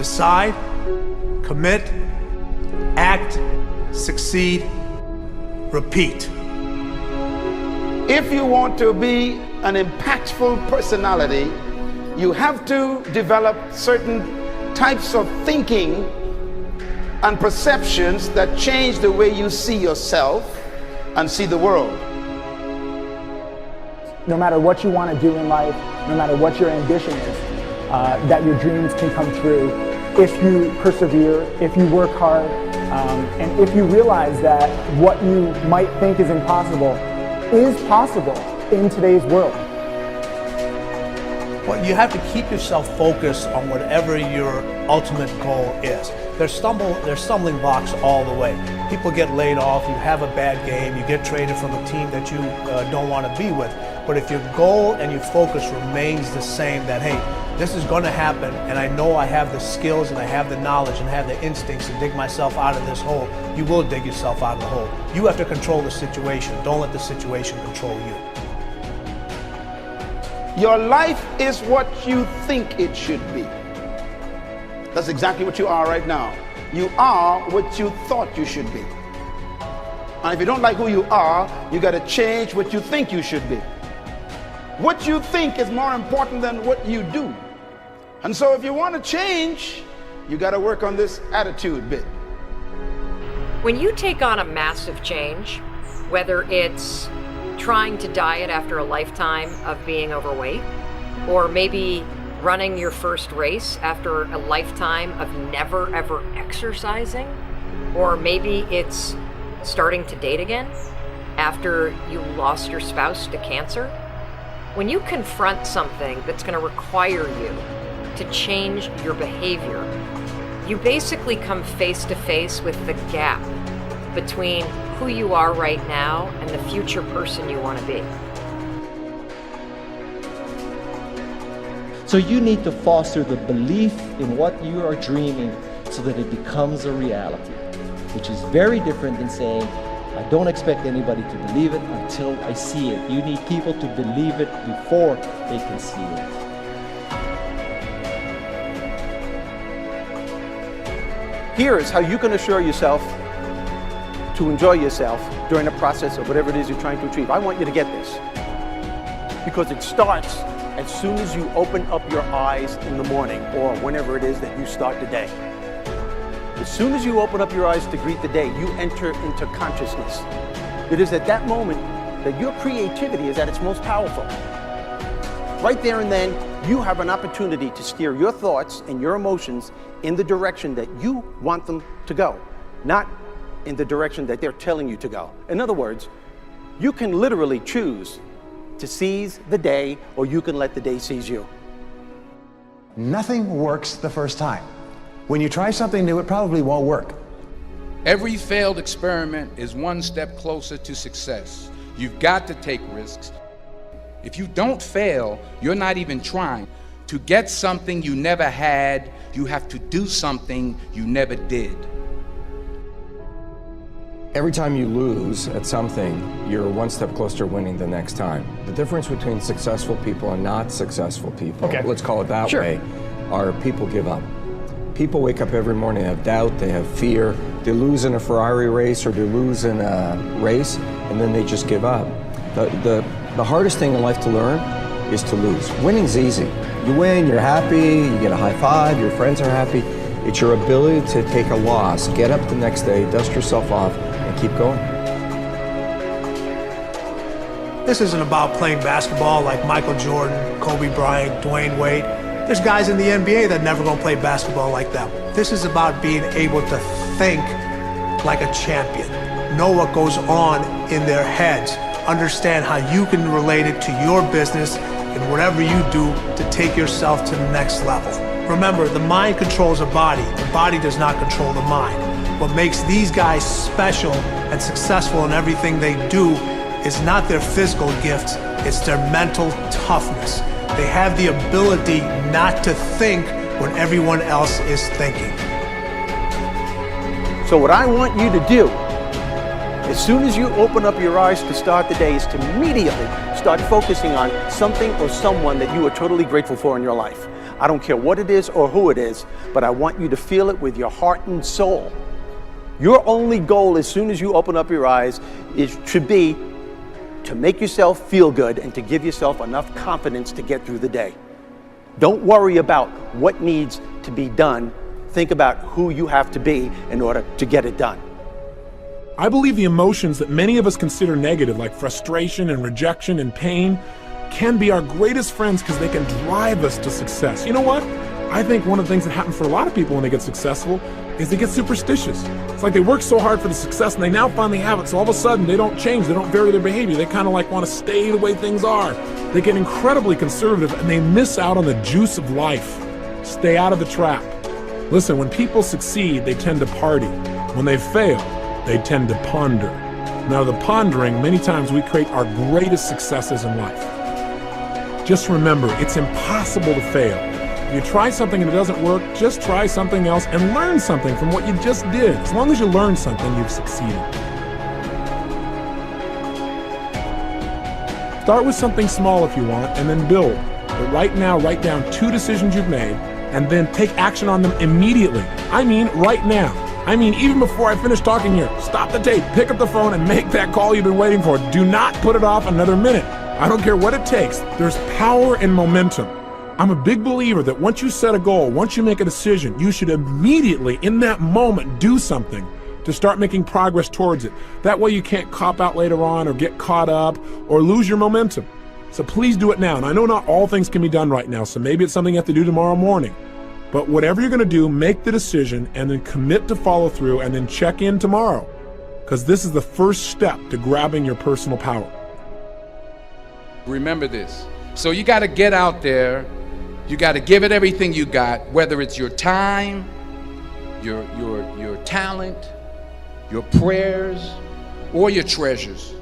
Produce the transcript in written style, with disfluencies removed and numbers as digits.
Decide, commit, act, succeed, repeat. If you want to be an impactful personality, you have to develop certain types of thinking and perceptions that change the way you see yourself and see the world. No matter what you want to do in life, no matter what your ambition is, that your dreams can come true if you persevere, if you work hard, and if you realize that what you might think is impossible is possible in today's world. Well, you have to keep yourself focused on whatever your ultimate goal is. There's stumbling blocks all the way. People get laid off, you have a bad game, you get traded from a team that you don't want to be with. But if your goal and your focus remains the same, that hey, this is going to happen, and I know I have the skills and I have the knowledge and I have the instincts to dig myself out of this hole, you will dig yourself out of the hole. You have to control the situation. Don't let the situation control you. Your life is what you think it should be. That's exactly what you are right now. You are what you thought you should be. And if you don't like who you are, you got to change what you think you should be. What you think is more important than what you do. And so if you want to change, you got to work on this attitude bit. When you take on a massive change, whether it's trying to diet after a lifetime of being overweight, or maybe running your first race after a lifetime of never ever exercising, or maybe it's starting to date again after you lost your spouse to cancer. When you confront something that's going to require you to change your behavior, you basically come face to face with the gap between who you are right now and the future person you want to be. So you need to foster the belief in what you are dreaming so that it becomes a reality, which is very different than saying, I don't expect anybody to believe it until I see it. You need people to believe it before they can see it. Here is how you can assure yourself to enjoy yourself during the process of whatever it is you're trying to achieve. I want you to get this, because it starts as soon as you open up your eyes in the morning or whenever it is that you start the day. As soon as you open up your eyes to greet the day, you enter into consciousness. It is at that moment that your creativity is at its most powerful. Right there and then, you have an opportunity to steer your thoughts and your emotions in the direction that you want them to go, not in the direction that they're telling you to go. In other words, you can literally choose to seize the day, or you can let the day seize you. Nothing works the first time. When you try something new, it probably won't work. Every failed experiment is one step closer to success. You've got to take risks. If you don't fail, you're not even trying. To get something you never had, you have to do something you never did. Every time you lose at something, you're one step closer to winning the next time. The difference between successful people and not successful people, let's call it that way, are people give up. People wake up every morning, they have doubt, they have fear, they lose in a Ferrari race or they lose in a race, and then they just give up. The hardest thing in life to learn is to lose. Winning's easy. You win, you're happy, you get a high five, your friends are happy. It's your ability to take a loss, get up the next day, dust yourself off, and keep going. This isn't about playing basketball like Michael Jordan, Kobe Bryant, Dwayne Wade. There's guys in the NBA that never gonna play basketball like them. This is about being able to think like a champion, know what goes on in their heads, understand how you can relate it to your business and whatever you do to take yourself to the next level. Remember, the mind controls the body does not control the mind. What makes these guys special and successful in everything they do is not their physical gifts, it's their mental toughness. They have the ability not to think when everyone else is thinking. So what I want you to do, as soon as you open up your eyes to start the day, is to immediately start focusing on something or someone that you are totally grateful for in your life. I don't care what it is or who it is, but I want you to feel it with your heart and soul. Your only goal as soon as you open up your eyes should be to make yourself feel good and to give yourself enough confidence to get through the day. Don't worry about what needs to be done. Think about who you have to be in order to get it done. I believe the emotions that many of us consider negative, like frustration and rejection and pain, can be our greatest friends because they can drive us to success. You know what? I think one of the things that happens for a lot of people when they get successful is they get superstitious. It's like they work so hard for the success and they now finally have it, so all of a sudden they don't change, they don't vary their behavior, they kind of like want to stay the way things are. They get incredibly conservative and they miss out on the juice of life. Stay out of the trap. Listen, when people succeed, they tend to party. When they fail, they tend to ponder. Now, the pondering, many times we create our greatest successes in life. Just remember, it's impossible to fail. If you try something and it doesn't work, just try something else and learn something from what you just did. As long as you learn something, you've succeeded. Start with something small if you want, and then build. But right now, write down 2 decisions you've made, and then take action on them immediately. I mean, right now. I mean, even before I finish talking here, stop the tape, pick up the phone, and make that call you've been waiting for. Do not put it off another minute. I don't care what it takes. There's power in momentum. I'm a big believer that once you set a goal, once you make a decision, you should immediately, in that moment, do something to start making progress towards it. That way you can't cop out later on or get caught up or lose your momentum. So please do it now. And I know not all things can be done right now, so maybe it's something you have to do tomorrow morning. But whatever you're going to do, make the decision and then commit to follow through and then check in tomorrow. Because this is the first step to grabbing your personal power. Remember this. So you got to get out there. You got to give it everything you got, whether it's your time, your talent, your prayers, or your treasures.